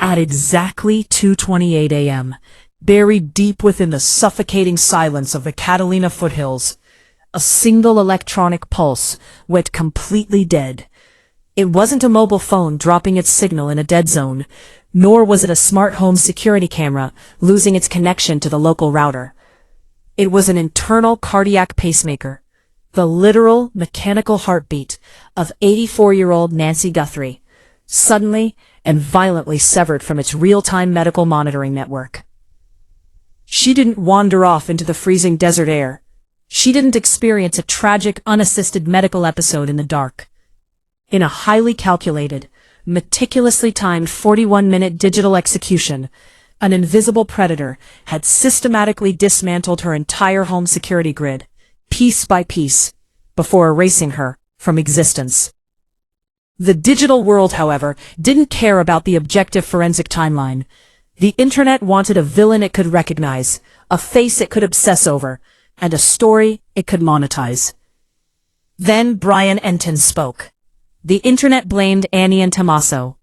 At exactly 2:28 a.m., buried deep within the suffocating silence of the Catalina foothills, a single electronic pulse went completely dead. It wasn't a mobile phone dropping its signal in a dead zone, nor was it a smart home security camera losing its connection to the local router. It was an internal cardiac pacemaker, the literal mechanical heartbeat of 84-year-old Nancy Guthrie, suddenly and violently severed from its real-time medical monitoring network. She didn't wander off into the freezing desert air. She didn't experience a tragic, unassisted medical episode in the dark. In a highly calculated, meticulously timed 41-minute digital execution, an invisible predator had systematically dismantled her entire home security grid, piece by piece, before erasing her from existence. The digital world, however, didn't care about the objective forensic timeline. The internet wanted a villain it could recognize, a face it could obsess over, and a story it could monetize. Then Brian Entin spoke. The internet blamed Annie and Tommaso.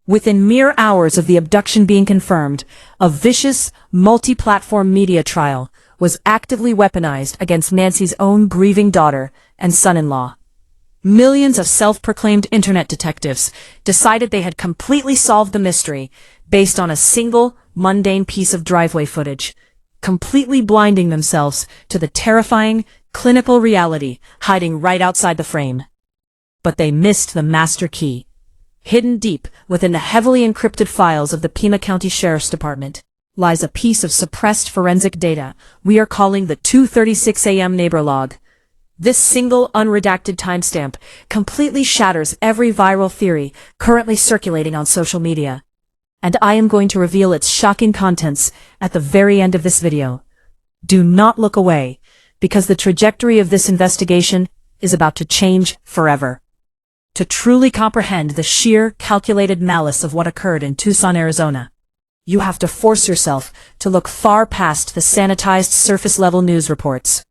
Within mere hours of the abduction being confirmed, a vicious, multi-platform media trial was actively weaponized against Nancy's own grieving daughter and son-in-law. Millions of self-proclaimed internet detectives decided they had completely solved the mystery based on a single, mundane piece of driveway footage, completely blinding themselves to the terrifying, clinical reality hiding right outside the frame. But they missed the master key. Hidden deep within the heavily encrypted files of the Pima County Sheriff's Department lies a piece of suppressed forensic data we are calling the 2:36 a.m. neighbor log. This single unredacted timestamp completely shatters every viral theory currently circulating on social media. And I am going to reveal its shocking contents at the very end of this video. Do not look away, because the trajectory of this investigation is about to change forever. To truly comprehend the sheer, calculated malice of what occurred in Tucson, Arizona, you have to force yourself to look far past the sanitized surface-level news reports.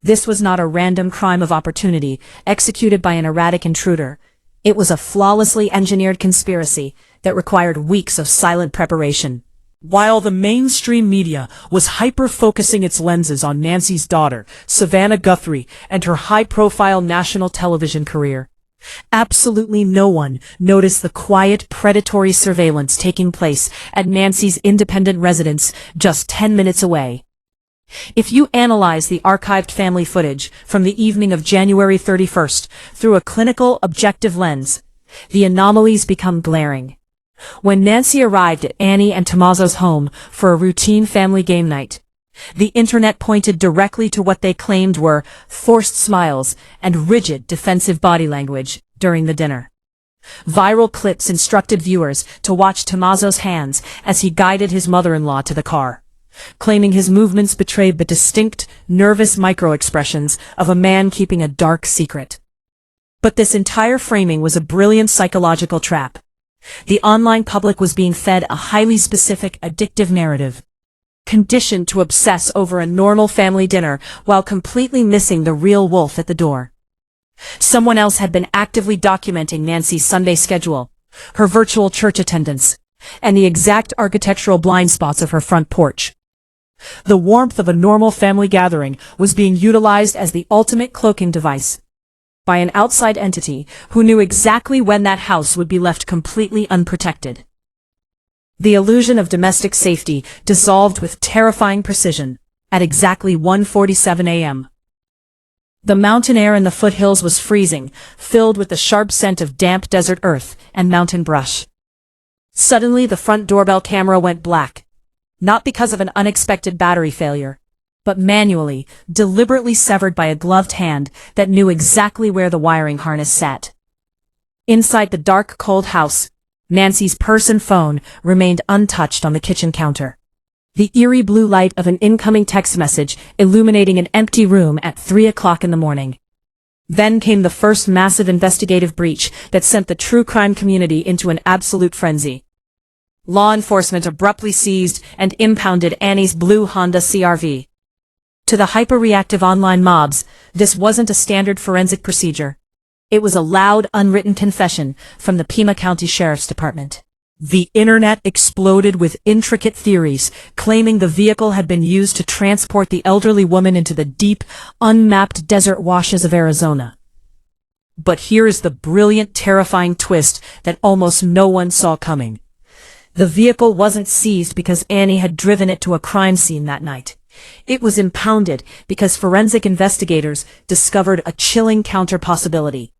This was not a random crime of opportunity executed by an erratic intruder. It was a flawlessly engineered conspiracy that required weeks of silent preparation. While the mainstream media was hyper-focusing its lenses on Nancy's daughter, Savannah Guthrie, and her high-profile national television career, absolutely no one noticed the quiet, predatory surveillance taking place at Nancy's independent residence just 10 minutes away. If you analyze the archived family footage from the evening of January 31st through a clinical, objective lens, the anomalies become glaring. When Nancy arrived at Annie and Tommaso's home for a routine family game night, the internet pointed directly to what they claimed were forced smiles and rigid defensive body language during the dinner. Viral clips instructed viewers to watch Tommaso's hands as he guided his mother-in-law to the car, claiming his movements betrayed the distinct, nervous micro-expressions of a man keeping a dark secret. But this entire framing was a brilliant psychological trap. The online public was being fed a highly specific, addictive narrative, conditioned to obsess over a normal family dinner while completely missing the real wolf at the door. Someone else had been actively documenting Nancy's Sunday schedule, her virtual church attendance, and the exact architectural blind spots of her front porch. The warmth of a normal family gathering was being utilized as the ultimate cloaking device by an outside entity who knew exactly when that house would be left completely unprotected. The illusion of domestic safety dissolved with terrifying precision at exactly 1:47 a.m. The mountain air in the foothills was freezing, filled with the sharp scent of damp desert earth and mountain brush. Suddenly, the front doorbell camera went black, not because of an unexpected battery failure, but manually, deliberately severed by a gloved hand that knew exactly where the wiring harness sat. Inside the dark, cold house, Nancy's purse and phone remained untouched on the kitchen counter, the eerie blue light of an incoming text message illuminating an empty room at 3 o'clock in the morning. Then came the first massive investigative breach that sent the true crime community into an absolute frenzy. Law enforcement abruptly seized and impounded Annie's blue Honda CR-V. To the hyper-reactive online mobs, this wasn't a standard forensic procedure. It was a loud, unwritten confession from the Pima County Sheriff's Department. The internet exploded with intricate theories, claiming the vehicle had been used to transport the elderly woman into the deep, unmapped desert washes of Arizona. But here is the brilliant, terrifying twist that almost no one saw coming. The vehicle wasn't seized because Annie had driven it to a crime scene that night. It was impounded because forensic investigators discovered a chilling counter possibility.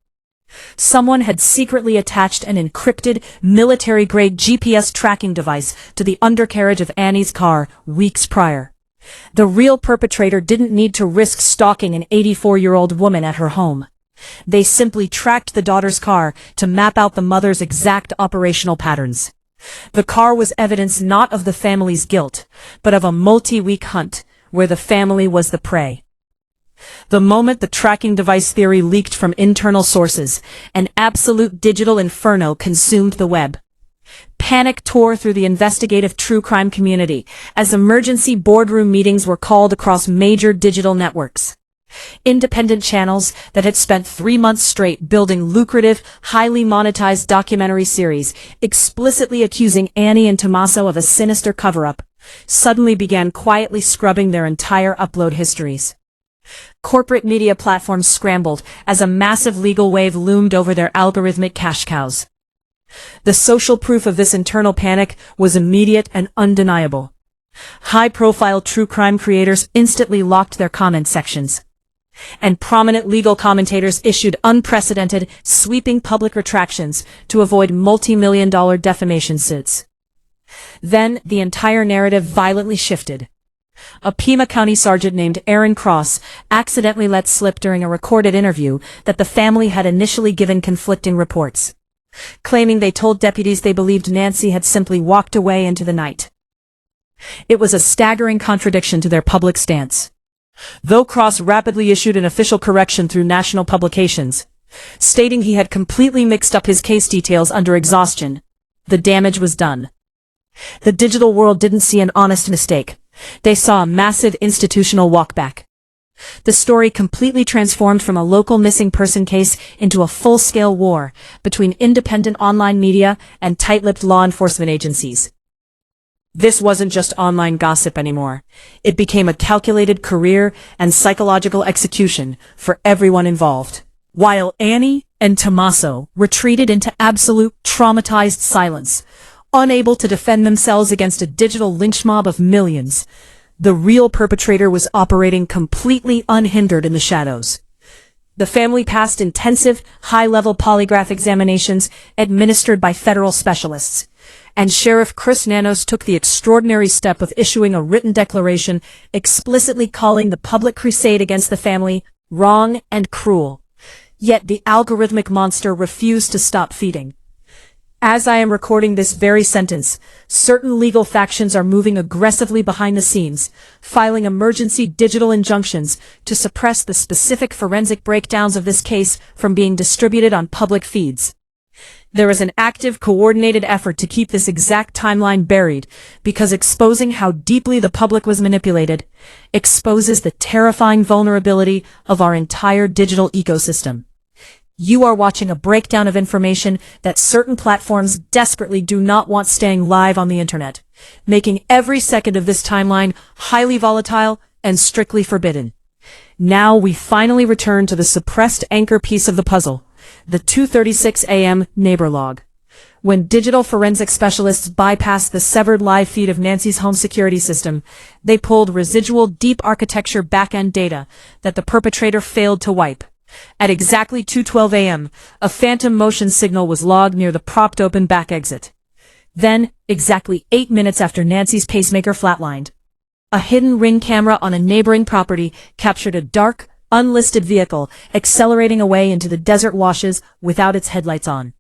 Someone had secretly attached an encrypted, military-grade GPS tracking device to the undercarriage of Annie's car weeks prior. The real perpetrator didn't need to risk stalking an 84-year-old woman at her home. They simply tracked the daughter's car to map out the mother's exact operational patterns. The car was evidence not of the family's guilt, but of a multi-week hunt where the family was the prey. The moment the tracking device theory leaked from internal sources, an absolute digital inferno consumed the web. Panic tore through the investigative true crime community as emergency boardroom meetings were called across major digital networks. Independent channels that had spent 3 months straight building lucrative, highly monetized documentary series, explicitly accusing Annie and Tommaso of a sinister cover-up, suddenly began quietly scrubbing their entire upload histories. Corporate media platforms scrambled as a massive legal wave loomed over their algorithmic cash cows. The social proof of this internal panic was immediate and undeniable. High-profile true crime creators instantly locked their comment sections, and prominent legal commentators issued unprecedented, sweeping public retractions to avoid multi-million-dollar defamation suits. Then, the entire narrative violently shifted. A Pima County sergeant named Aaron Cross accidentally let slip during a recorded interview that the family had initially given conflicting reports, claiming they told deputies they believed Nancy had simply walked away into the night. It was a staggering contradiction to their public stance. Though Cross rapidly issued an official correction through national publications, stating he had completely mixed up his case details under exhaustion, the damage was done. The digital world didn't see an honest mistake. They saw a massive institutional walkback. The story completely transformed from a local missing person case into a full-scale war between independent online media and tight-lipped law enforcement agencies. This wasn't just online gossip anymore. It became a calculated career and psychological execution for everyone involved. While Annie and Tommaso retreated into absolute traumatized silence, unable to defend themselves against a digital lynch mob of millions, the real perpetrator was operating completely unhindered in the shadows. The family passed intensive, high-level polygraph examinations administered by federal specialists, and Sheriff Chris Nanos took the extraordinary step of issuing a written declaration explicitly calling the public crusade against the family wrong and cruel. Yet the algorithmic monster refused to stop feeding. As I am recording this very sentence, certain legal factions are moving aggressively behind the scenes, filing emergency digital injunctions to suppress the specific forensic breakdowns of this case from being distributed on public feeds. There is an active, coordinated effort to keep this exact timeline buried, because exposing how deeply the public was manipulated exposes the terrifying vulnerability of our entire digital ecosystem. You are watching a breakdown of information that certain platforms desperately do not want staying live on the internet, making every second of this timeline highly volatile and strictly forbidden. Now we finally return to the suppressed anchor piece of the puzzle, the 2:36 a.m. neighbor log. When digital forensic specialists bypassed the severed live feed of Nancy's home security system, they pulled residual deep architecture back-end data that the perpetrator failed to wipe. At exactly 2:12 a.m., a phantom motion signal was logged near the propped open back exit. Then, exactly 8 minutes after Nancy's pacemaker flatlined, a hidden ring camera on a neighboring property captured a dark, unlisted vehicle accelerating away into the desert washes without its headlights on.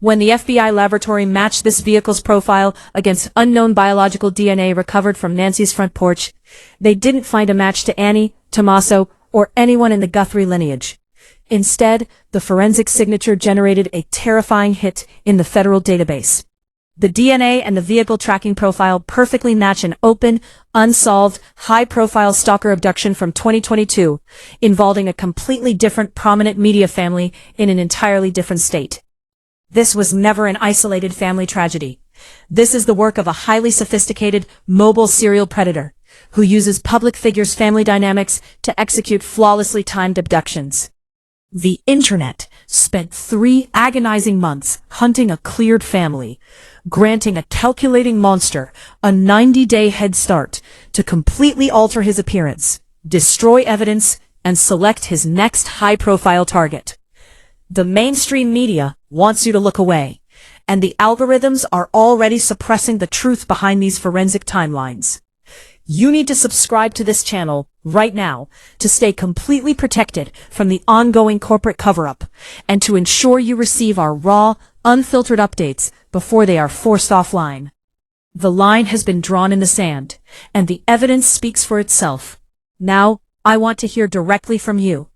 When the FBI laboratory matched this vehicle's profile against unknown biological DNA recovered from Nancy's front porch, they didn't find a match to Annie, Tommaso, or anyone in the Guthrie lineage. Instead, the forensic signature generated a terrifying hit in the federal database. The DNA and the vehicle tracking profile perfectly match an open, unsolved, high-profile stalker abduction from 2022, involving a completely different prominent media family in an entirely different state. This was never an isolated family tragedy. This is the work of a highly sophisticated, mobile serial predator who uses public figures' family dynamics to execute flawlessly timed abductions. The Internet spent 3 agonizing months hunting a cleared family, granting a calculating monster a 90-day head start to completely alter his appearance, destroy evidence, and select his next high-profile target. The mainstream media wants you to look away, and the algorithms are already suppressing the truth behind these forensic timelines. You need to subscribe to this channel right now to stay completely protected from the ongoing corporate cover-up and to ensure you receive our raw, unfiltered updates before they are forced offline. The line has been drawn in the sand, and the evidence speaks for itself. Now, I want to hear directly from you.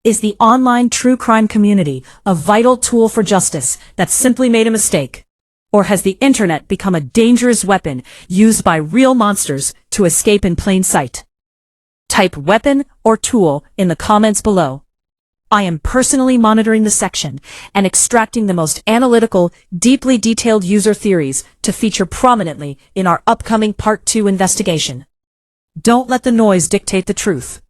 Is the online true crime community a vital tool for justice that simply made a mistake? Or has the Internet become a dangerous weapon used by real monsters to escape in plain sight? Type weapon or tool in the comments below. I am personally monitoring the section and extracting the most analytical, deeply detailed user theories to feature prominently in our upcoming Part 2 investigation. Don't let the noise dictate the truth.